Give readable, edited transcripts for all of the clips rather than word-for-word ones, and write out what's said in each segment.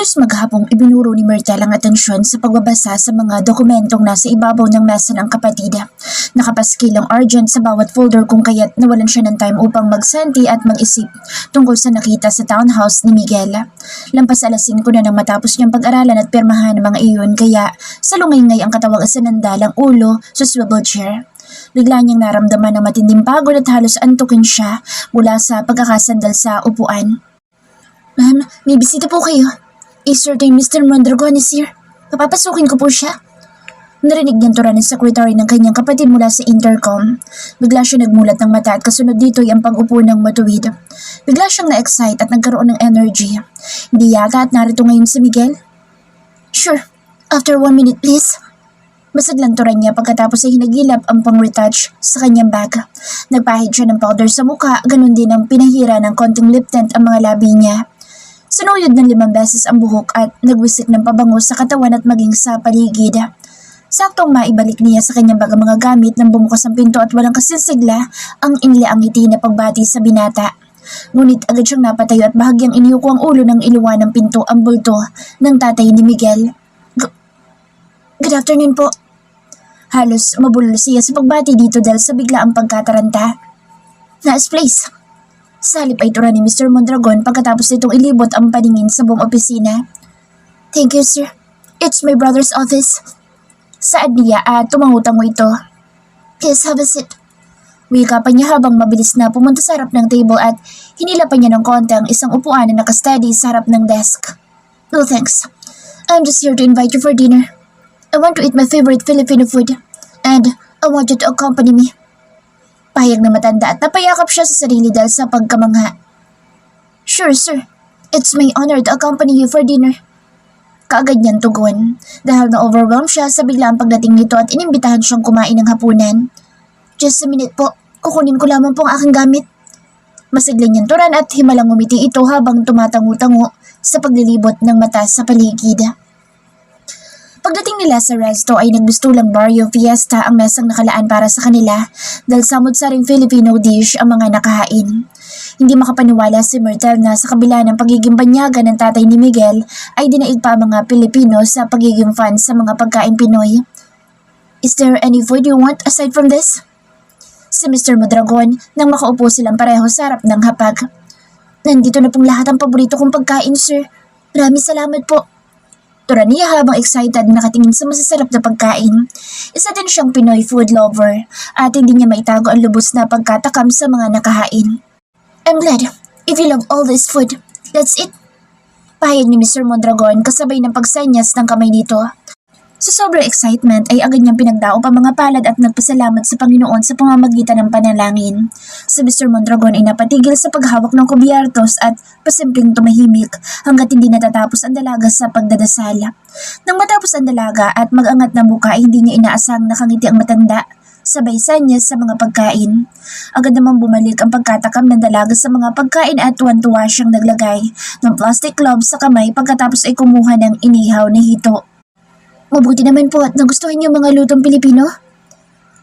Halos maghapong ibinuro ni Myrtle ang atensyon sa pagbabasa sa mga dokumentong nasa ibabaw ng mesa ng kapatid. Nakapaskil ang urgent sa bawat folder kung kaya't nawalan siya ng time upang magsanti at mag-isip tungkol sa nakita sa townhouse ni Miguel. Lampas alas 5 na nang matapos niyang pag-aralan at pirmahan ang mga iyon kaya salungay-ngay ang katawang isinandalang ulo sa swivel chair. Bigla niyang naramdaman ng matinding pagod at halos antukin siya mula sa pagkakasandal sa upuan. Ma'am, may bisita po kayo. A certain Mr. Mondragon is here. Papapasukin ko po siya. Narinig niyang tura ng secretary ng kanyang kapatid mula sa intercom. Bigla siya nagmulat ng mata at kasunod dito ay ang pag-upo ng matuwid. Bigla siyang na-excite at nagkaroon ng energy. Hindi yata at narito ngayon si Miguel? Sure. After 1 minute please. Masaglanturan niya pagkatapos ay hinagilap ang pang-retouch sa kanyang bag. Nagpahid siya ng powder sa muka, ganun din ang pinahira ng konting lip tint ang mga labi niya. Sinuyod ng 5 beses ang buhok at nagwisik ng pabango sa katawan at maging sa paligid. Saktong maibalik niya sa kanyang bag ang mga gamit nang bumukas ang pinto at walang kasinsigla ang iniliang ngiti na pagbati sa binata. Ngunit agad siyang napatayo at bahagyang iniyuko ang ulo ng iluwa ng pinto ang bulto ng tatay ni Miguel. Good afternoon po. Halos mabulol siya sa pagbati dito dahil sa biglaang pagkataranta. Nice place. Sa halip ay tura ni Mr. Mondragon pagkatapos nitong ilibot ang paningin sa buong opisina. Thank you, sir. It's my brother's office. Saad niya at tumangutango ito. Please have a seat. Wika pa niya habang mabilis na pumunta sa harap ng table at hinila pa niya ng konti ang isang upuan na nakasteady sa harap ng desk. No thanks. I'm just here to invite you for dinner. I want to eat my favorite Filipino food and I want you to accompany me. Pahayag na matanda at napayakap siya sa sarili dahil sa pagkamangha. Sure, sir. It's my honor to accompany you for dinner. Kaagad niyang tugon dahil na-overwhelm siya sa biglaang pagdating nito at inimbitahan siyang kumain ng hapunan. Just a minute po. Kukunin ko lamang po ang aking gamit. Masiglang niyang turan at himalang umiti ito habang tumatango-tango sa paglilibot ng mata sa paligid. Pagdating nila sa resto ay nagbistulang barrio fiesta ang mesang nakalaan para sa kanila dahil samot-saring Filipino dish ang mga nakahain. Hindi makapaniwala si Myrtle na sa kabila ng pagiging banyaga ng tatay ni Miguel ay dinaig pa ang mga Pilipino sa pagiging fan sa mga pagkain Pinoy. Is there any food you want aside from this? Si Mr. Mondragon nang makaupo silang pareho sa harap ng hapag. Nandito na pong lahat ang paborito kong pagkain, sir. Maraming salamat po. Tura niya habang excited nakatingin sa masasarap na pagkain. Isa din siyang Pinoy food lover at hindi niya maitago ang lubos na pagkatakam sa mga nakahain. I'm glad. If you love all this food, that's it. Pahayag ni Mr. Mondragon kasabay ng pagsenyas ng kamay nito. Sa sobrang excitement ay agad niyang pinagdaop ang mga palad at nagpasalamat sa Panginoon sa pamamagitan ng panalangin. Si Mr. Mondragon ay napatigil sa paghawak ng kubyertos at pasimpleng tumahimik hanggat hindi natatapos ang dalaga sa pagdadasal. Nang matapos ang dalaga at mag-angat na muka ay hindi niya inaasang nakangiti ang matanda, sabay sanyas sa mga pagkain. Agad naman bumalik ang pagkatakam ng dalaga sa mga pagkain at tuwan-tuwa siyang naglagay ng plastic glove sa kamay pagkatapos ay kumuha ng inihaw na hito. Mabuti naman po at nagustuhan niyo mga lutong Pilipino.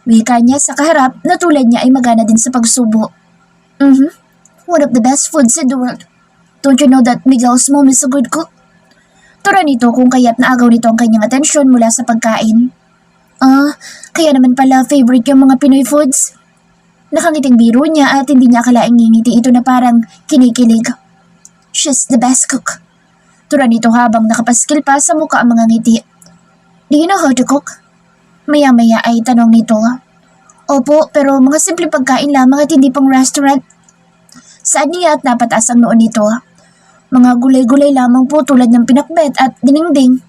Wika niya sa kaharap na tulad niya ay magana din sa pagsubo. One of the best foods in the world. Don't you know that Miguel's mom is a good cook? Tura nito kung kaya't naagaw nito ang kanyang atensyon mula sa pagkain. Kaya naman pala favorite yung mga Pinoy foods. Nakangiting biro niya at hindi niya akalaing ngingiti ito na parang kinikilig. She's the best cook. Tura nito habang nakapaskil pa sa muka ang mga ngiti. Do you know how to cook? Maya-maya ay tanong nito. Opo, pero mga simpleng pagkain lamang at hindi pang restaurant. Saan niya at napataas ang noon nito? Mga gulay-gulay lamang po tulad ng pinakbet at dinengdeng.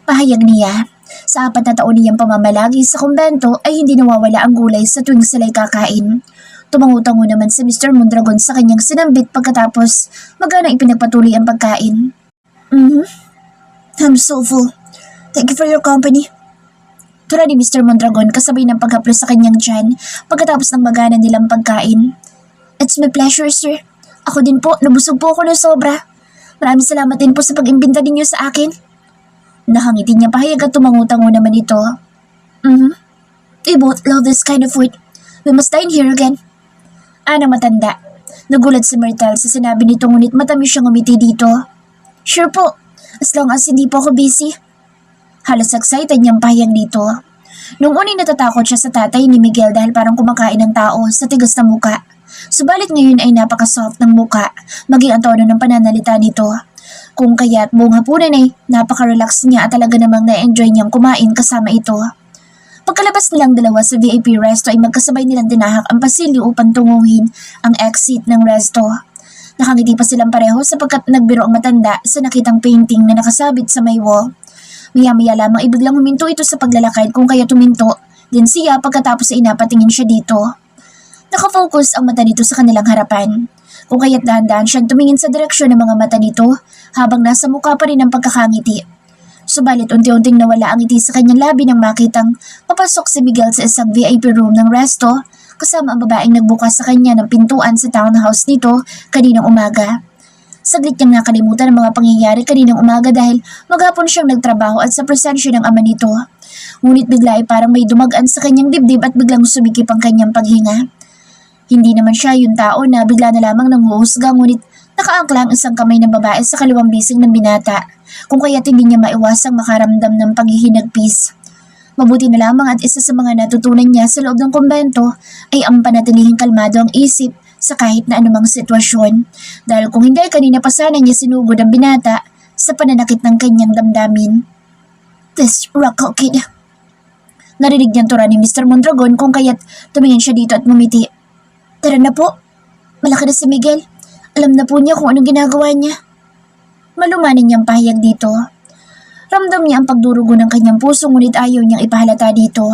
Pahayag niya. Sa 4 na taon niyang pamamalagi sa kumbento ay hindi nawawala ang gulay sa tuwing sila'y kakain. Tumangutango naman si Mr. Mondragon sa kanyang sinambit pagkatapos magana ipinagpatuloy ang pagkain. I'm so full. Thank you for your company. Tura ni Mr. Mondragon kasabay ng paghaplos sa kanyang tiyan pagkatapos ng magana nilang pagkain. It's my pleasure, sir. Ako din po, nabusog po ako ng sobra. Maraming salamat din po sa pag-imbita ninyo sa akin. Nakangiti niya pahayag at tumangutango naman ito. We both love this kind of food. We must dine here again. Anang matanda. Nagulat si Myrtle sa sinabi nito ngunit matamis siyang umiti dito. Sure po. As long as hindi po ako busy. Halos excited niyang pahayag dito. Nung unay natatakot siya sa tatay ni Miguel dahil parang kumakain ng tao sa tigas na muka. Subalit ngayon ay napaka-soft ng muka, maging ang tono ng pananalita nito. Kung kaya't buong hapunan ay napaka-relax niya at talaga namang na-enjoy niyang kumain kasama ito. Pagkalabas nilang dalawa sa VIP resto ay magkasabay nilang dinahak ang pasilyo upang tunguhin ang exit ng resto. Nakangiti pa silang pareho sapagkat nagbiro ang matanda sa nakitang painting na nakasabit sa may wall. Maya-maya lamang ay biglang huminto ito sa paglalakad kung kaya tuminto din siya pagkatapos ay napatingin siya dito. Nakafocus ang mata nito sa kanilang harapan. Kung kaya't dahan-dahan siyang tumingin sa direksyon ng mga mata nito habang nasa mukha pa rin ang pagkakangiti. Subalit unti-unting nawala ang ngiti sa kanyang labi nang makitang papasok si Miguel sa isang VIP room ng resto kasama ang babaeng nagbukas sa kanya ng pintuan sa townhouse nito kaninang umaga. Saglit niyang nakalimutan ang mga pangyayari kaninang umaga dahil maghapon siyang nagtrabaho at sa presensya ng ama nito. Ngunit bigla ay parang may dumagaan sa kanyang dibdib at biglang sumikip ang kanyang paghinga. Hindi naman siya yung tao na bigla na lamang nanguhusga ngunit nakaangkla ang isang kamay ng babae sa kaliwang bisig ng binata kung kaya't hindi niya maiwasang makaramdam ng paghihinagpis. Mabuti na lamang at isa sa mga natutunan niya sa loob ng kumbento ay ang panatilihing kalmado ang isip sa kahit na anumang sitwasyon dahil kung hindi ay kanina pa sana niya sinugod ang binata sa pananakit ng kanyang damdamin. This Rocco kid. Narinig niyang tura ni Mr. Mondragon kung kaya't tumingin siya dito at mumiti. Tara na po. Malaki na si Miguel. Alam na po niya kung anong ginagawa niya. Malumanin niyang pahayag dito. Ramdam niya ang pagdurugo ng kanyang puso ngunit ayaw niyang ipahalata dito.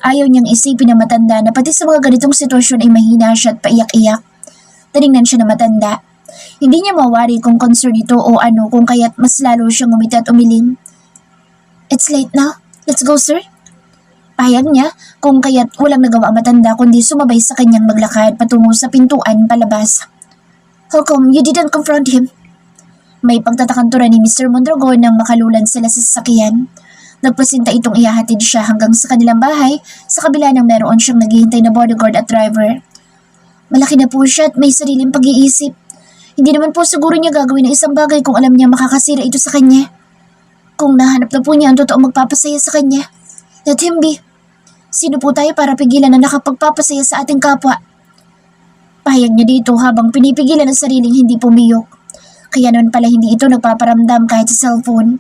Ayaw niyang isipin na matanda na pati sa mga ganitong sitwasyon ay mahina siya at paiyak-iyak. Tinignan siya na matanda. Hindi niya mawari kung concern ito o ano kung kaya't mas lalo siyang umiti at umiling. It's late now. Let's go, sir. Pahayag niya kung kaya't walang nagawa ang matanda kundi sumabay sa kanyang maglakad patungo sa pintuan palabas. How come you didn't confront him? May pagtatakantura ni Mr. Mondragon nang makalulan sila sa sasakyan. Nagpasinta itong ihahatid siya hanggang sa kanilang bahay sa kabila ng meron siyang naghihintay na bodyguard at driver. Malaki na po siya at may sariling pag-iisip. Hindi naman po siguro niya gagawin ng isang bagay kung alam niya makakasira ito sa kanya. Kung nahanap na po niya ang totoong magpapasaya sa kanya, let him be. Sino po tayo para pigilan na nakapagpapasaya sa ating kapwa? Pahayag niya dito habang pinipigilan ang sariling hindi pumiyok. Kaya naman pala hindi ito nagpaparamdam kahit sa cellphone.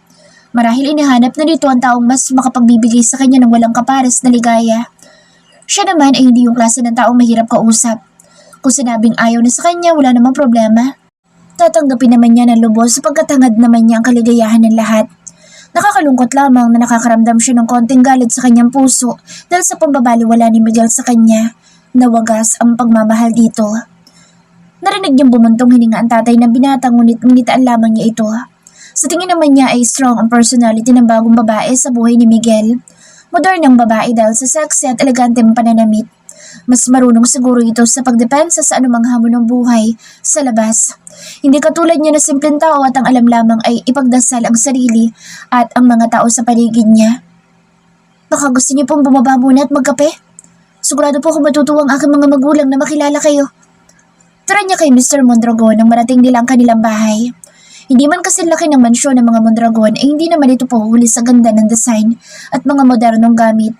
Marahil inihanap na dito ang taong mas makapagbibigay sa kanya ng walang kapares na ligaya. Siya naman ay hindi yung klase ng taong mahirap kausap. Kung sinabing ayaw na sa kanya, wala namang problema. Tatanggapin naman niya ng lubos sapagkat hangad naman niya ang kaligayahan ng lahat. Nakakalungkot lamang na nakakaramdam siya ng konting galit sa kanyang puso dahil sa pambabaliwala ni Miguel sa kanya. Nawagas ang pagmamahal dito. Narinig niyang bumuntong hininga ang tatay ng binata ngunit nginitaan lamang niya ito. Sa tingin naman niya ay strong ang personality ng bagong babae sa buhay ni Miguel. Modernang babae dahil sa sexy at eleganteng pananamit. Mas marunong siguro ito sa pagdepensa sa anumang hamon ng buhay sa labas. Hindi katulad niya na simpleng tao at ang alam lamang ay ipagdasal ang sarili at ang mga tao sa paligid niya. Baka gusto niyo pong bumaba muna at magkape? Sigurado po kung matutuwa ang aking mga magulang na makilala kayo. Tara niya kay Mr. Mondragon nang marating nila ang kanilang bahay. Hindi man kasi laki ng mansyon ng mga Mondragon ay hindi naman ito puhuli sa ganda ng design at mga modernong gamit.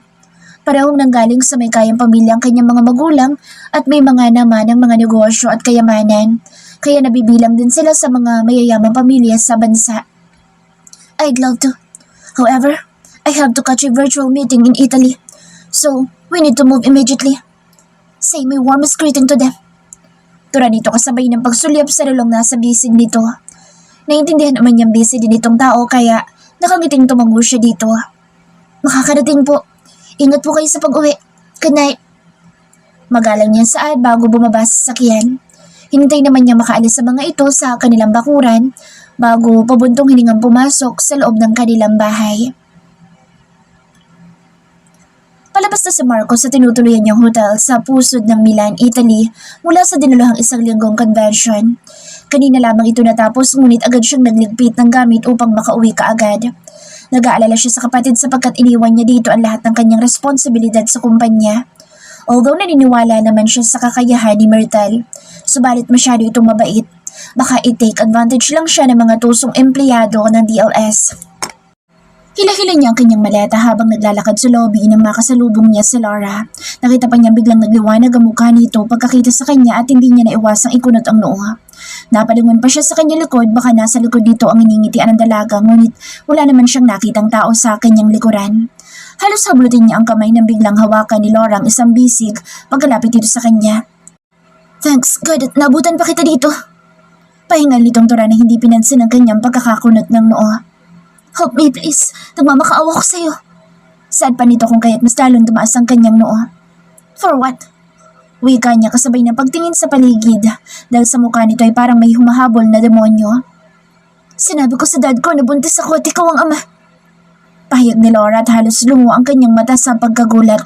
Parehong nanggaling sa may kayang pamilya ang kanyang mga magulang at may mga naman ng mga negosyo at kayamanan. Kaya nabibilang din sila sa mga mayayamang pamilya sa bansa. I'd love to. However, I have to catch a virtual meeting in Italy. So, we need to move immediately. Say my warmest greeting to them. Tura nito kasabay ng pagsulyap sa relong nasa bisig nito. Naiintindihan naman niyang busy din itong tao kaya nakangiting tumango siya dito. Makakarating po. Ingat po kayo sa pag-uwi. Good night. Magalang niyang saad bago bumaba sa sakyan. Hinintay naman niya makaalis sa mga ito sa kanilang bakuran bago pabuntong hiningang pumasok sa loob ng kanilang bahay. Palabas na si Marco sa tinutuluyan niyang hotel sa pusod ng Milan, Italy mula sa dinuluhang isang linggong convention. Kanina lamang ito natapos ngunit agad siyang nagligpit ng gamit upang makauwi kaagad. Nag-aalala siya sa kapatid sapagkat iniwan niya dito ang lahat ng kanyang responsibilidad sa kumpanya. Although naniniwala naman siya sa kakayahan ni Myrtle, subalit masyado itong mabait Baka i-take advantage lang siya ng mga tusong empleyado ng DLS. Hila-hila niya ang kanyang maleta habang naglalakad sa lobby nang makasalubong niya si Laura. Nakita pa niya biglang nagliwanag ang mukha nito pagkakita sa kanya at hindi niya naiwasang ikunot ang noo. Napalingon pa siya sa kanyang likod, baka nasa likod dito ang iningitian ng dalaga, ngunit wala naman siyang nakitang tao sa kanyang likuran. Halos hablutin niya ang kamay nang biglang hawakan ni Laura ang isang bisig pagkalapit dito sa kanya. Thanks God at nabutan pa kita dito. Pahingal nitong tura na hindi pinansin ang kanyang pagkakakunot ng noo. Help me please, nagmamakaawa ko sa'yo. Sad pa nito kung kaya't mas lalong tumaas ang kanyang noo. For what? Wika niya kasabay ng pagtingin sa paligid dahil sa mukha nito ay parang may humahabol na demonyo. Sinabi ko sa dad ko na buntis ako at ikaw ang ama. Pahayag ni Laura at halos lungo ang kanyang mata sa pagkagulat.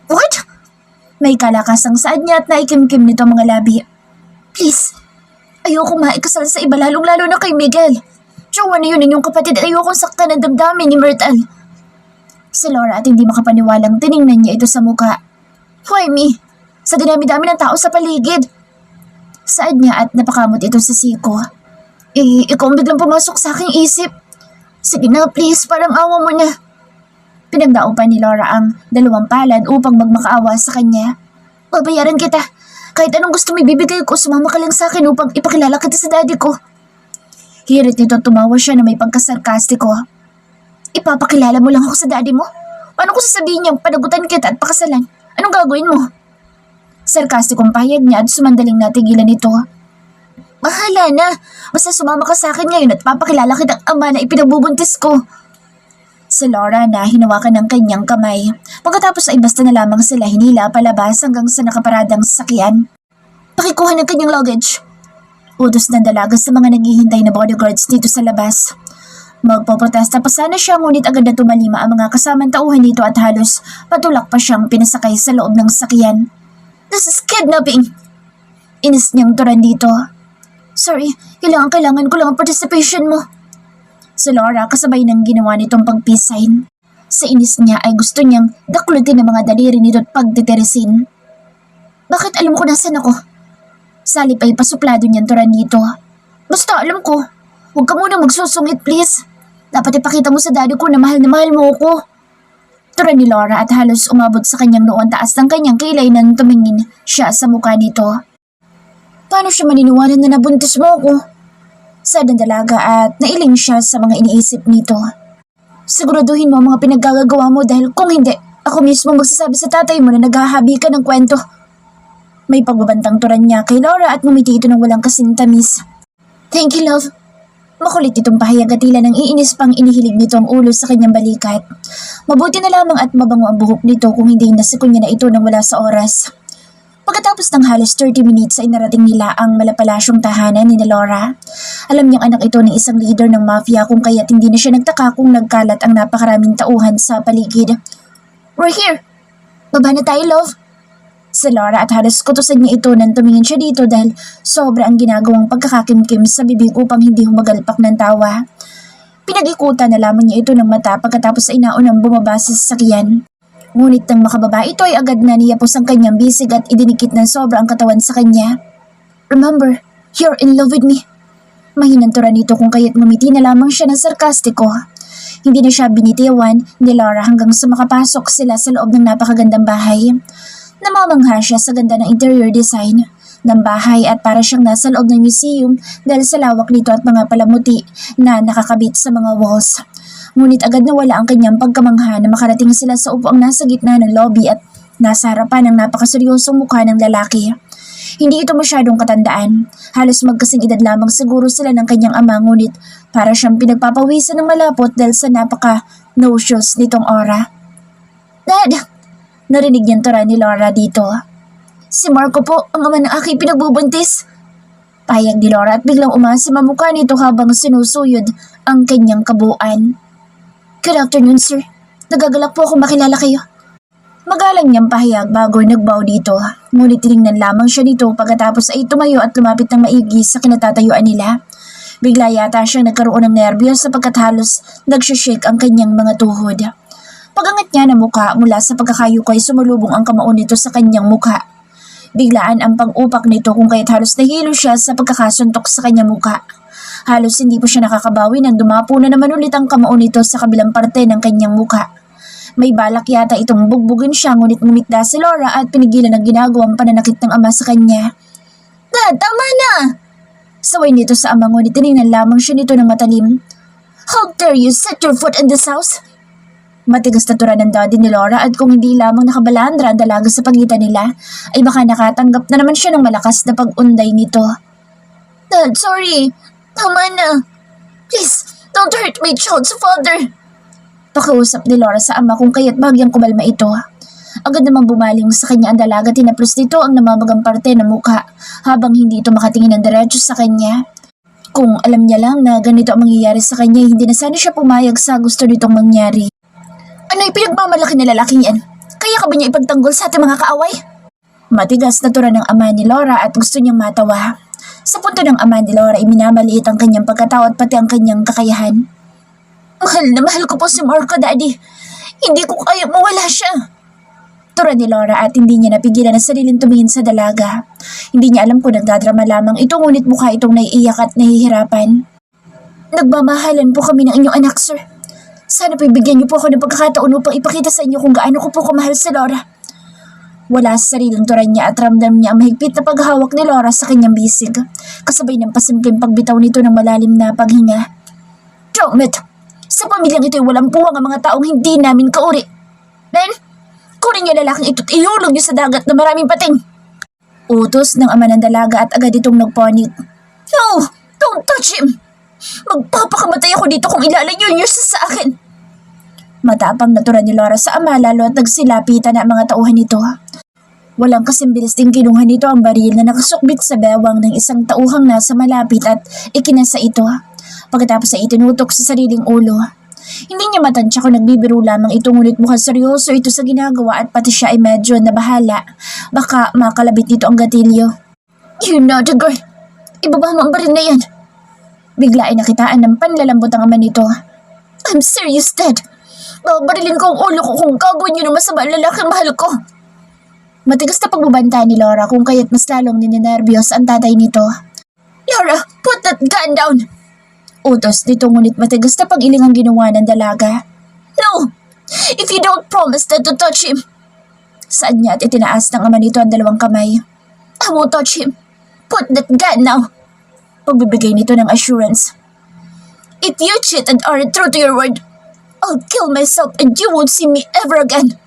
What? May kalakasang saad niya at naikimkim nito ang mga labi. Please, ayoko maikasal sa iba lalong-lalo na kay Miguel. Jowa na yun inyong kapatid at ayokong saktan ang damdamin ni Myrtle. Si Laura at hindi makapaniwalang tiningnan niya ito sa muka. Why me? Sa dinami-dami ng tao sa paligid. Saad niya at napakamot ito sa siko. Ikaw ang biglang pumasok sa aking isip. Sige na please, parang awa mo na. Pinagdao pa ni Laura ang 2 palad upang magmakaawa sa kanya. Babayaran kita. Kahit anong gusto mo ibibigay ko, sumama ka lang sa akin upang ipakilala kita sa daddy ko. Hirit nito tumawa siya na may pagkasarkastiko. Ipapakilala mo lang ako sa daddy mo? Paano ko sasabihin niyang panagutan kita at pakasalan? Anong gagawin mo? Sarkastikong pahayag niya at sumandaling natigilan nito. Bahala na. Basta sumama ka sa akin ngayon at papakilala kitang ama na ipinagbubuntis ko. Si Laura na hinawakan ng kanyang kamay. Pagkatapos ay basta na lamang sila hinila palabas hanggang sa nakaparadang sasakyan. Pakikuha ng kanyang luggage. Utos ng dalaga sa mga naghihintay na bodyguards dito sa labas. Magpoprotesta pa sana siya ngunit agad na tumalima ang mga kasamang tauhan dito at halos patulak pa siyang pinasakay sa loob ng sakyan. This is kidnapping! Inis niyang turan dito. Sorry, kailangan ko lang ang participation mo. Si Laura kasabay ng ginawa nitong pagpisain. Sa inis niya ay gusto niyang daklutin ang mga daliri nito at pagtitirisin. Bakit alam ko nasan ako? Salip ay pasuplado niyang turan dito. Basta alam ko. Huwag ka muna magsusungit please. Dapat ipakita mo sa daddy ko na mahal mo ako. Turan ni Laura at halos umabot sa kanyang noon taas ng kanyang kilay nang tumingin siya sa mukha nito. Paano siya maniniwala na nabuntis mo ako? Sad ang dalaga at nailing siya sa mga iniisip nito. Siguraduhin mo ang mga pinaggagawa mo dahil kung hindi, ako mismo magsasabi sa tatay mo na naghahabi ka ng kwento. May pagbabantang turan niya kay Laura at ngumiti ito ng walang kasintamis. Thank you, love. Makulit itong pahayag at tila nang iinis pang inihilig nito ang ulo sa kanyang balikat. Mabuti na lamang at mabango ang buhok nito kung hindi nasikon niya na ito nang wala sa oras. Pagkatapos ng halos 30 minutes ay narating nila ang malapalasyong tahanan ni Laura. Alam niyang anak ito ng isang leader ng mafia kung kaya't hindi na siya nagtaka kung nagkalat ang napakaraming tauhan sa paligid. We're here! Baba na tayo, love! Si Laura at halos kutusan niya ito nang tumingin siya dito dahil sobra ang ginagawang pagkakakimkim sa bibig upang hindi humagalpak ng tawa. Pinag-ikutan na lamang niya ito ng mata pagkatapos ay naunang bumaba sa sasakyan. Ngunit nang makababa ito ay agad na niyapos ang kanyang bisig at idinikit ng sobra ang katawan sa kanya. Remember, you're in love with me. Mahinantura nito kung kaya't ngumiti na lamang siya ng sarkastiko. Hindi na siya binitiwan ni Laura hanggang sa makapasok sila sa loob ng napakagandang bahay. Namamangha siya sa ganda ng interior design ng bahay at para siyang nasa loob ng museum dahil sa lawak nito at mga palamuti na nakakabit sa mga walls. Ngunit agad na wala ang kanyang pagkamangha na makarating sila sa upuang nasa gitna ng lobby at nasa harapan ng napakaseryosong mukha ng lalaki. Hindi ito masyadong katandaan. Halos magkasing edad lamang siguro sila ng kanyang ama ngunit para siyang pinagpapawisan ng malapot dahil sa napaka-no-shows nitong aura. Dad! Narinig niyang tura ni Laura dito. Si Marco po, ang ama ng aking pinagbubuntis. Pahayag ni Laura at biglang umasim ang mukha nito habang sinusuyod ang kanyang kabuuan. Good afternoon, sir. Nagagalak po akong makilala kayo. Magalang niyang pahayag bago nagbow dito. Ngunit tinignan lamang siya dito pagkatapos ay tumayo at lumapit ng maigi sa kinatatayuan nila. Bigla yata siyang nagkaroon ng nerbiyos sapagkat halos nagsishake ang kanyang mga tuhod. Pagangat niya ng mukha mula sa pagkakayuko ay sumulubong ang kamao nito sa kanyang mukha. Biglaan ang pang-upak nito kung kaya't halos nahilo siya sa pagkakasuntok sa kanyang muka. Halos hindi pa siya nakakabawi nang dumapo na naman ulit ang kamao nito sa kabilang parte ng kanyang muka. May balak yata itong bugbugin siya ngunit ngumikda si Laura at pinigilan ang ginagawang pananakit ng ama sa kanya. Dad, tama na! Saway nito sa ama ngunit tinignan lamang siya nito ng matalim. How dare you set your foot in this house? Matigas na tura ng daddy ni Laura at kung hindi lamang nakabalandra ang dalaga sa pagitan nila, ay baka nakatanggap na naman siya ng malakas na pag-unday nito. Dad, sorry. Tama na. Please, don't hurt my child's father. Pakiusap ni Laura sa ama kung kaya't bagyang kumalma ito. Agad namang bumaling sa kanya ang dalaga, tinaplos nito ang namamagang parte ng mukha habang hindi ito makatingin ng diretso sa kanya. Kung alam niya lang na ganito ang mangyayari sa kanya, hindi na sana siya pumayag sa gusto nitong mangyari. Ano ipinagmamalaki na lalaking yan? Kaya ka ba niya ipagtanggol sa ating mga kaaway? Matigas na tura ng ama ni Laura at gusto niyang matawa. Sa punto ng ama ni Laura, iminamaliit ang kanyang pagkatao at pati ang kanyang kakayahan. Mahal na mahal ko po si Marco, Daddy. Hindi ko kaya mawala siya. Tura ni Laura at hindi niya napigilan ang sariling tumingin sa dalaga. Hindi niya alam kung nagdadrama lamang ito ngunit mukha itong naiiyak at nahihirapan. Nagmamahalan po kami ng inyong anak, sir. Sana po ibigyan niyo po ako ng pagkakataon upang ipakita sa inyo kung gaano ko po kumahal sa Laura. Wala sa sariling turan niya at ramdam niya ang mahigpit na paghawak ni Laura sa kanyang bisig, kasabay ng pasimpleng pagbitaw nito ng malalim na paghinga. Damn it! Sa pamilyang ito'y walang puwang ang mga taong hindi namin kauri. Ben, kunin niyo lalaking ito't ihulog niyo sa dagat na maraming pating. Utos ng ama ng dalaga at agad itong nagponit. No! Don't touch him! Magpapakamatay ako dito kung ilalayo niyo siya sa akin. Matapang natura ni Laura sa ama lalo at nagsilapitan na ang mga tauhan nito. Walang kasimbilis ding kinuha nito ang baril na nakasukbit sa bewang ng isang tauhang nasa malapit at ikinasa ito. Pagkatapos ay itinutok sa sariling ulo. Hindi niya matansya kung nagbibiro lamang ito ngunit mukhang seryoso ito sa ginagawa at pati siya ay medyo nabahala. Baka makalabit nito ang gatilyo. You naughty girl! Ibaba mo ang baril na yan! Bigla ay nakitaan ng panlalambot ang ama nito. I'm serious, Dad. Babarilin ko ang ulo ko kung gagawin niyo ng masama ang lalaking mahal ko. Matigas na pagbabanta ni Laura kung kaya't mas lalong ninenervyos ang tatay nito. Laura, put that gun down! Utos nito ngunit matigas na pag-iling ang ginawa ng dalaga. No! If you don't promise not to touch him! Saan niya at itinaas ng ama nito ang dalawang kamay. I won't touch him. Put that gun now! Pagbibigay nito ng assurance. If you cheat and aren't true to your word, I'll kill myself and you won't see me ever again.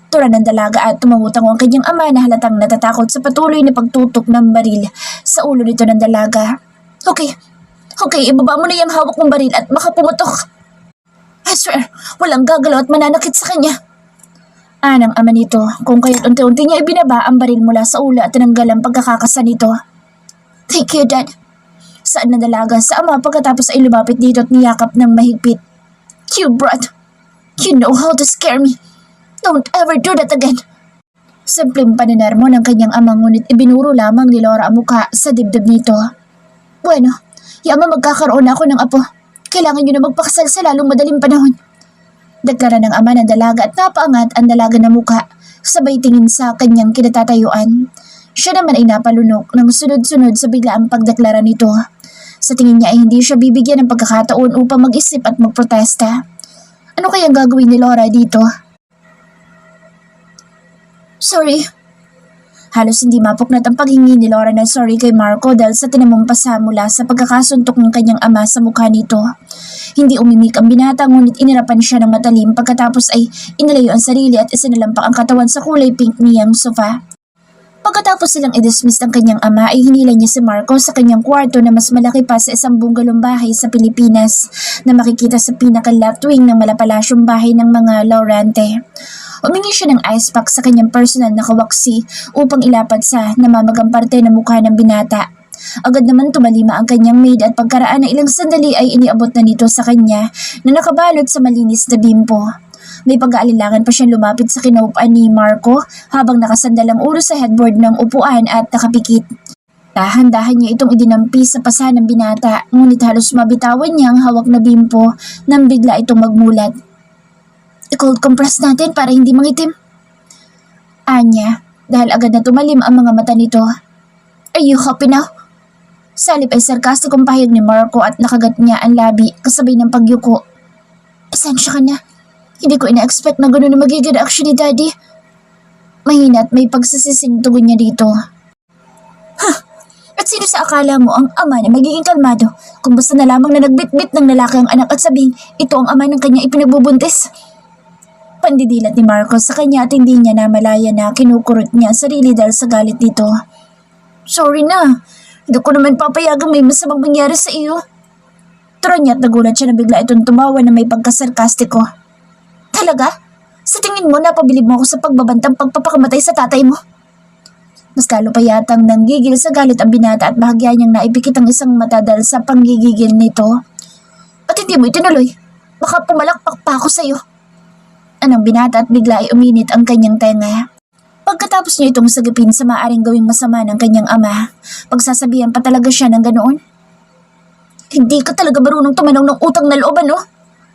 Tura ng dalaga at tumangutang ang kanyang ama na halatang natatakot sa patuloy na pagtutok ng baril sa ulo nito ng dalaga. Okay, ibaba mo na yung hawak mong baril at baka pumutok. I swear, walang gagalaw at mananakit sa kanya. Anang ama nito kung kaya't unti-unti niya ibinaba ang baril mula sa ulo at tinanggal ang pagkakakasa nito. Thank you, Dad. Saan na dalaga sa ama pagkatapos ay lumapit dito at niyakap ng mahigpit. You brat! You know how to scare me. Don't ever do that again. Simpleng paninarmo ng kanyang ama ngunit ibinuro lamang ni Laura ang mukha sa dibdib nito. Bueno, yama magkakaroon ako ng apo. Kailangan niyo na magpakasal sa lalong madaling panahon. Deklara ng ama ng dalaga at napaangat ang dalaga na mukha, sabay tingin sa kanyang kinatatayuan. Siya naman ay napalunok ng sunod-sunod sa biglaang pagdeklara nito. Sa tingin niya ay hindi siya bibigyan ng pagkakataon upang mag-isip at magprotesta. Ano kayang gagawin ni Laura dito? Sorry. Halos hindi mapuknat ang paghingi ni Laura ng sorry kay Marco dahil sa tinamumpasa mula sa pagkakasuntok ng kanyang ama sa mukha nito. Hindi umimik ang binata ngunit inirapan siya ng matalim pagkatapos ay inalayo ang sarili at isinalampak ang katawan sa kulay pink niyang sofa. Pagkatapos silang i-dismiss ng kanyang ama ay hinila niya si Marco sa kanyang kwarto na mas malaki pa sa isang bungaloong bahay sa Pilipinas na makikita sa pinaka-left wing ng malapalasyong bahay ng mga Laurante. Humingi siya ng ice pack sa kanyang personal na kawaksi upang ilapad sa namamagang parte ng mukha ng binata. Agad naman tumalima ang kanyang maid at pagkaraan ng ilang sandali ay iniabot na nito sa kanya na nakabalot sa malinis na bimpo. May pag-aalilangan pa siyang lumapit sa kinaupuan ni Marco habang nakasandal ang ulo sa headboard ng upuan at nakapikit. Dahan-dahan niya itong idinampi sa pasa ng binata ngunit halos mabitawan niya ang hawak na bimpo nang bigla itong magmulat. I-cold compress natin para hindi mangitim. Anya, dahil agad na tumalim ang mga mata nito. Are you happy now? Salip ay sarkastikong pahayag ni Marco at nakagat niya ang labi kasabay ng pagyuko. Pasensya ka na. Hindi ko ina-expect na gano'n na magiging reaction ni Daddy. Mahina at may pagsasising tugon niya dito. At sino sa akala mo ang ama na magiging kalmado kung basta na lamang na nagbitbit ng lalaki ang anak at sabing ito ang ama ng kanyang ipinagbubuntis? Pandidilat ni Marcos sa kanya at hindi niya namalaya na kinukurot niya ang sarili dahil sa galit dito. Sorry na, hindi ko naman papayagang may masamang mangyari sa iyo. Turan niya at nagulat siya na bigla itong tumawa na may pagkasarkastiko. Talaga? Sa tingin mo napabilib mo ako sa pagbabantang pagpapakamatay sa tatay mo? Mas lalo pa yatang nanggigil sa galit ang binata at bahagya niyang naipikit ang isang mata dahil sa panggigigil nito. At hindi mo itinuloy? Baka pumalakpak pa ako sa iyo. Anong binata at bigla ay uminit ang kanyang tenga. Pagkatapos niya itong sagipin sa maaaring gawing masama ng kanyang ama, pagsasabihan pa talaga siya ng ganoon. Hindi ka talaga marunong tumanaw ng utang na loob, no?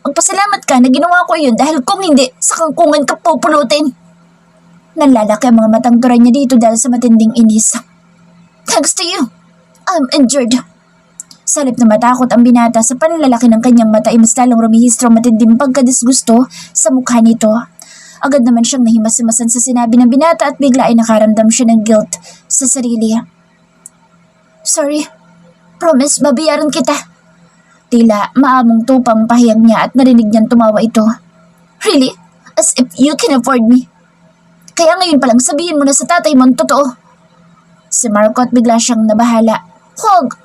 Magpasalamat ka na ginawa ko yun dahil kung hindi, sa kangkungan ka pupulutin. Nanlalaki ang mga matang turan niya dito dahil sa matinding inis. Thanks to you. I'm injured. Salip na matakot ang binata sa panlalaki ng kanyang mata ay mas lalong rumihistro matinding pagkadisgusto sa mukha nito. Agad naman siyang nahimas-himasan sa sinabi ng binata at bigla ay nakaramdam siya ng guilt sa sarili. Sorry. Promise, babayaran kita. Tila maamong tupang pahayag niya at narinig niyang tumawa ito. Really? As if you can afford me. Kaya ngayon palang sabihin mo na sa tatay mo ang totoo. Si Marco at bigla siyang nabahala. Huwag!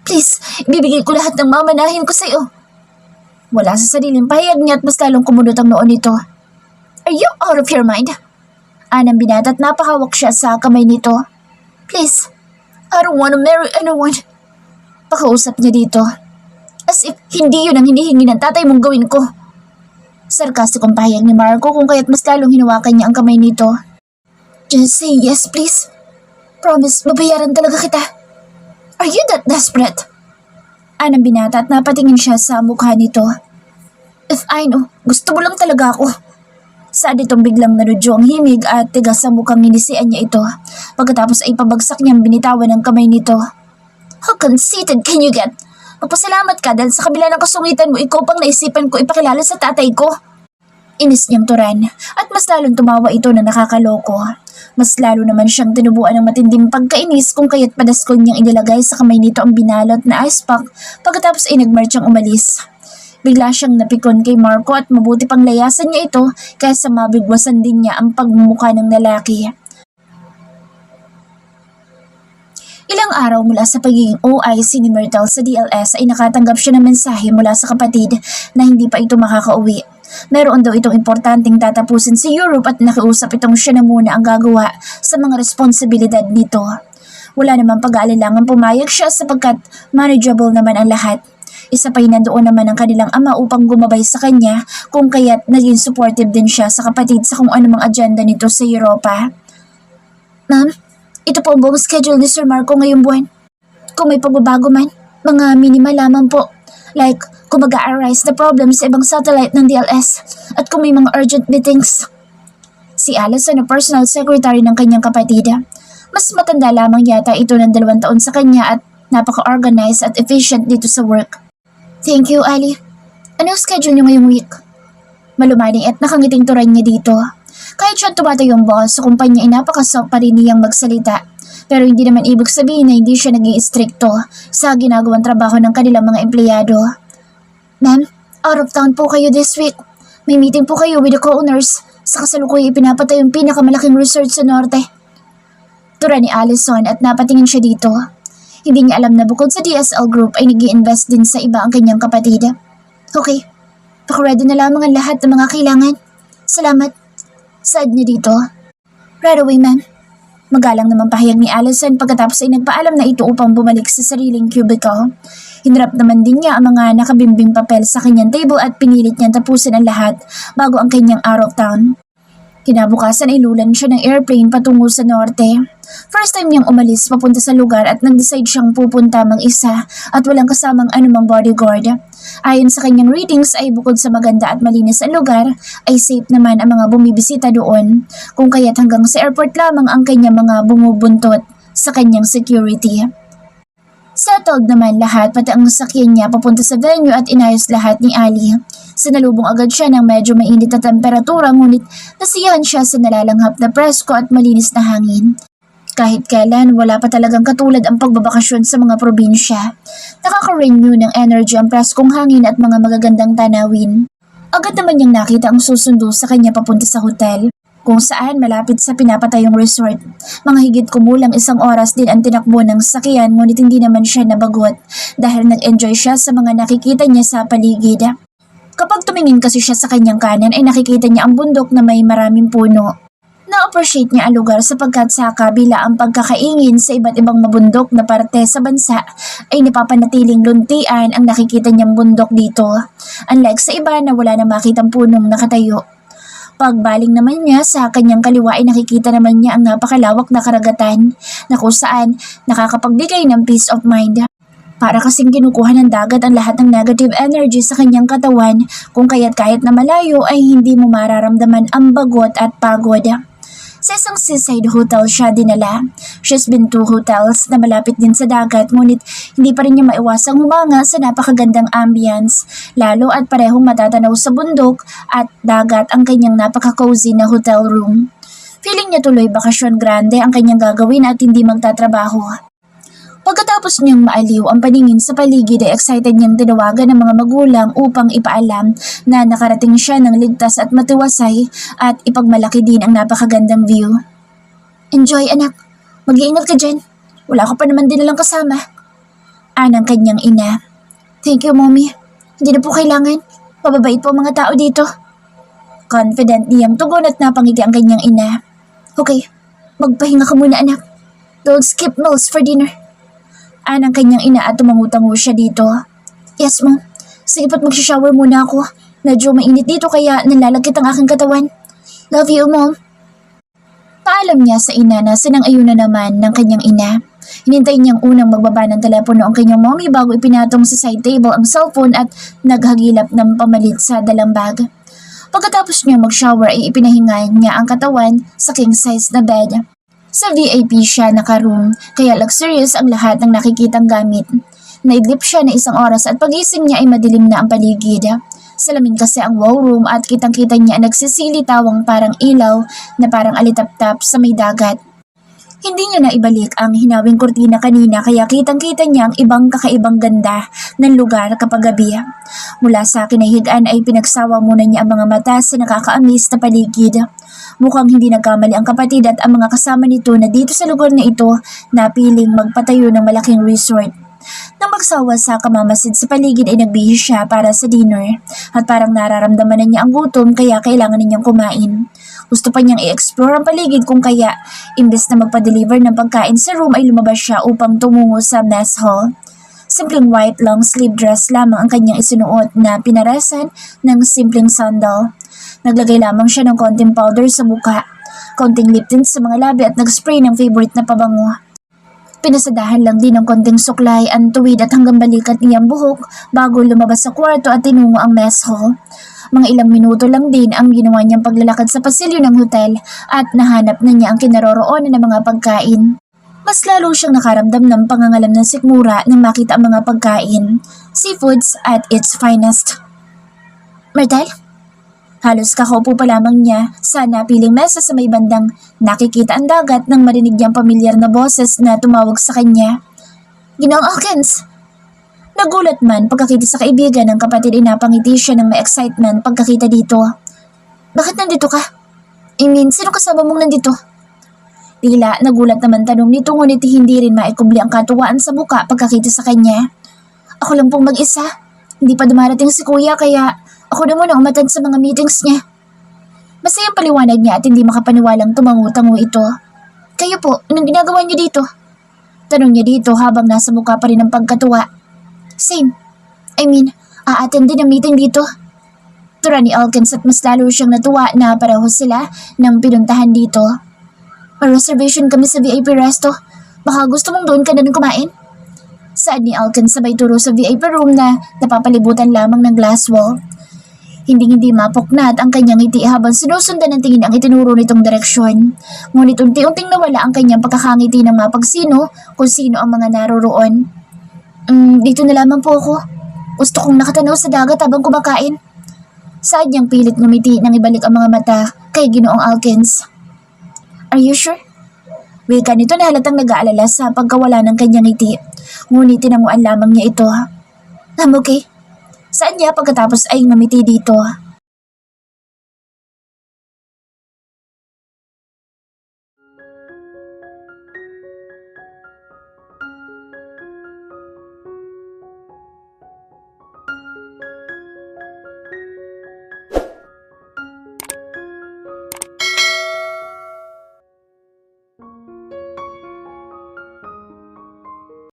Please, ibibigay ko lahat ng mamanahin ko sa iyo. Wala sa sariling pahayag niya at mas lalong kumunot ang noon nito. Are you out of your mind? Anang binata at napahawak siya sa kamay nito. Please, I don't want to marry anyone. Pakausap niya dito. As if hindi yun ang hinihingi ng tatay mong gawin ko. Sarkastikong pahayag ni Marco kung kaya't mas lalong hinawakan niya ang kamay nito. Just say yes, please. Promise, babayaran talaga kita. Are you that desperate? Anang binata at napatingin siya sa mukha nito. If I know, gusto mo lang talaga ako. Saan itong biglang nanudyo ang himig at tigas sa mukhang ninisian niya ito. Pagkatapos ay pabagsak niyang binitawan ang kamay nito. How conceited can you get? Magpasalamat ka dahil sa kabila ng kasungitan mo, ikaw pang naisipan ko ipakilala sa tatay ko. Inis niyang turan at mas lalong tumawa ito na nakakaloko. Mas lalo naman siyang tinubuan ng matinding pagkainis kung kaya't padaskon niyang inilagay sa kamay nito ang binalot na ice pack pagkatapos ay nagmarchang umalis. Bigla siyang napikon kay Marco at mabuti pang layasan niya ito kaysa mabigwasan din niya ang pagmumukha ng lalaki. Ilang araw mula sa pagiging OIC ni Myrtle sa DLS ay nakatanggap siya ng mensahe mula sa kapatid na hindi pa ito makakauwi. Meron daw itong importanteng tatapusin sa Europe at nakiusap itong siya na muna ang gagawa sa mga responsibilidad nito. Wala namang pag-aalilangan pumayag siya sapagkat manageable naman ang lahat. Isa pa'y nandoon naman ang kanilang ama upang gumabay sa kanya kung kaya't naging supportive din siya sa kapatid sa kung anumang agenda nito sa Europa. Ma'am? Ito po ang buong schedule ni Sir Marco ngayong buwan. Kung may pagbabago man, mga minimal lamang po. Like, kung mag-a-arise na problem sa ibang satellite ng DLS at kung may mga urgent meetings. Si Allison na personal secretary ng kanyang kapatid. Mas matanda lamang yata ito ng 2 taon sa kanya at napaka-organized at efficient dito sa work. Thank you, Ali. Anong schedule niyo ngayong week? Malumaning at nakangiting turan niya dito. Kahit siya tumatayong boss sa kumpanya ay napakasok pa rin niyang magsalita. Pero hindi naman ibig sabihin na hindi siya naging istrikto sa ginagawang trabaho ng kanilang mga empleyado. Ma'am, out of town po kayo this week. May meeting po kayo with the co-owners sa kasalukuyang ipinapatay yung pinakamalaking resort sa norte. Tura ni Allison at napatingin siya dito. Hindi niya alam na bukod sa DSL Group ay nag-i-invest din sa iba ang kanyang kapatid. Okay, pakiready na lamang ang lahat ng mga kailangan. Salamat. Saad niya dito. Right away, ma'am. Magalang naman pahayag ni Allison pagkatapos ay nagpaalam na ito upang bumalik sa sariling cubicle. Hinarap naman din niya ang mga nakabimbing papel sa kanyang table at pinilit niyang tapusin ang lahat bago ang kanyang out of town. Kinabukasan ay lulan siya ng airplane patungo sa norte. First time niyang umalis papunta sa lugar at nag-decide siyang pupunta mag-isa at walang kasamang anumang bodyguard. Ayon sa kanyang readings ay bukod sa maganda at malinis ang lugar, ay safe naman ang mga bumibisita doon, kung kaya't hanggang sa airport lamang ang kanyang mga bumubuntot sa kanyang security. Settled naman lahat pati ang sakyan niya papunta sa venue at inayos lahat ni Ali. Sinalubong agad siya ng medyo mainit na temperatura ngunit nasiyahan siya sa nalalanghap na presko at malinis na hangin. Kahit kailan wala pa talagang katulad ang pagbabakasyon sa mga probinsya. Nakaka-renew ng energy ang preskong hangin at mga magagandang tanawin. Agad naman niyang nakita ang susundo sa kanya papunta sa hotel, kung saan malapit sa pinapatayong resort. Mga higit kumulang 1 oras din ang tinakbo ng sakyan ngunit hindi naman siya nabagot dahil nag-enjoy siya sa mga nakikita niya sa paligid. Kapag tumingin kasi siya sa kanyang kanan ay nakikita niya ang bundok na may maraming puno. Na-appreciate niya ang lugar sapagkat sa kabila ang pagkakaingin sa iba't ibang mabundok na parte sa bansa ay napapanatiling luntian ang nakikita niyang bundok dito. Unlike sa iba na wala na makitang punong nakatayo. Pagbaling naman niya sa kanyang kaliwa ay nakikita naman niya ang napakalawak na karagatan na kung saan nakakapagbigay ng peace of mind. Para kasing kinukuha ng dagat ang lahat ng negative energy sa kanyang katawan kung kaya't kahit na malayo ay hindi mo mararamdaman ang bagot at pagod. Sa isang seaside hotel siya dinala. She's been to hotels na malapit din sa dagat ngunit hindi pa rin niya maiwasang humanga sa napakagandang ambience lalo at parehong matatanaw sa bundok at dagat ang kanyang napaka-cozy na hotel room. Feeling niya tuloy bakasyon grande ang kanyang gagawin at hindi magtatrabaho. Pagkatapos niyang maaliw ang paningin sa paligid ay excited niyang tinawagan ng mga magulang upang ipaalam na nakarating siya ng ligtas at matiwasay at ipagmalaki din ang napakagandang view. Enjoy anak, mag-iingat ka dyan. Wala ka pa naman dinalang kasama. Anang kanyang ina. Thank you mommy, hindi na po kailangan. Mababait po ang mga tao dito. Confident niyang tugon at napangiti ang kanyang ina. Okay, magpahinga ka muna anak. Don't skip meals for dinner. Anang kanyang ina at tumangutango siya dito. Yes ma'am, sige po't magsishower muna ako. Medyo mainit dito kaya nalalagkit ang aking katawan. Love you mom. Paalam niya sa ina na sinang-ayuna naman ng kanyang ina. Hinintay niyang unang magbaba ng telepono ang kanyang mommy bago ipinatong sa side table ang cellphone at naghagilap ng pamalit sa dalang bag. Pagkatapos niya mag-shower ay ipinahinga niya ang katawan sa king size na bed. Sa VIP siya naka-room, kaya luxurious ang lahat ng nakikitang gamit. Naidlip siya na 1 oras at pagising niya ay madilim na ang paligid. Salamin kasi ang wow room at kitang-kita niya nagsisilitawang parang ilaw na parang alitap-tap sa may dagat. Hindi niya na ibalik ang hinawing kurtina kanina kaya kitang-kita niya ang ibang kakaibang ganda ng lugar kapag gabi. Mula sa kinahigaan ay pinagsawa muna niya ang mga mata sa nakaka-amaze na paligid. Mukhang hindi nagkamali ang kapatid at ang mga kasama nito na dito sa lugar na ito na piling magpatayo ng malaking resort. Nang magsawa sa kamamasid sa paligid ay nagbihis siya para sa dinner at parang nararamdaman na niya ang gutom kaya kailangan niyang kumain. Gusto pa niyang i-explore ang paligid kung kaya imbes na magpa-deliver ng pagkain sa room ay lumabas siya upang tumungo sa mess hall. Simpleng white long sleeve dress lamang ang kanyang isinuot na pinarasan ng simpleng sandal. Naglagay lamang siya ng konting powder sa mukha, konting lip tint sa mga labi at nag-spray ng favorite na pabango. Pinasadahan lang din ng konting suklay ang tuwid at hanggang balikat niyang buhok bago lumabas sa kwarto at tinungo ang mess hall. Mga ilang minuto lang din ang ginawa niyang paglalakad sa pasilyo ng hotel at nahanap na niya ang kinaroroonan ng mga pagkain. Mas lalo siyang nakaramdam ng pangangalam ng sikmura nang makita ang mga pagkain, seafoods at its finest. Myrtle? Halos kakaupo pa lamang niya sa napiling mesa sa may bandang nakikita ang dagat nang marinig niyang pamilyar na boses na tumawag sa kanya. Ginoong Hawkins! Nagulat man pagkakita sa kaibigan ng kapatid ay napangiti siya ng may excitement pagkakita dito. Bakit nandito ka? I mean, sino kasama mong nandito? Tila nagulat naman tanong nito ngunit hindi rin maikubli ang katuwaan sa muka pagkakita sa kanya. Ako lang pong mag-isa. Hindi pa dumarating si kuya kaya ako na muna umatid sa mga meetings niya. Masayang paliwanag niya at hindi makapaniwalang tumangu-tango ito. Kayo po, anong ginagawa niyo dito? Tanong niya dito habang nasa mukha pa rin ang pagkatuwa. Same. I mean, a-attend din ang meeting dito. tura ni Alkins at mas lalo siyang natuwa na pareho sila nang pinuntahan dito. May reservation kami sa VIP resto. Baka gusto mong doon ka na rin kumain? Saad ni Alkins sabay turo sa VIP room na napapalibutan lamang ng glass wall. Hindi mapuknat ang kanyang ngiti habang sinusundan ng tingin ang itinuro nitong direksyon. Ngunit unti-unting nawala ang kanyang pagkakangiti ng mapagsino kung sino ang mga naroroon. Dito na lamang po ako. Gusto kong nakatanaw sa dagat habang kumakain. Saad niyang pilit ngumiti nang ibalik ang mga mata kay Ginoong Alkins. Are you sure? Wika nito na halatang nag-aalala sa pagkawala ng kanyang ngiti. Ngunit tinanguan lamang niya ito. I'm okay. Saan niya pagkatapos ay ngumiti dito?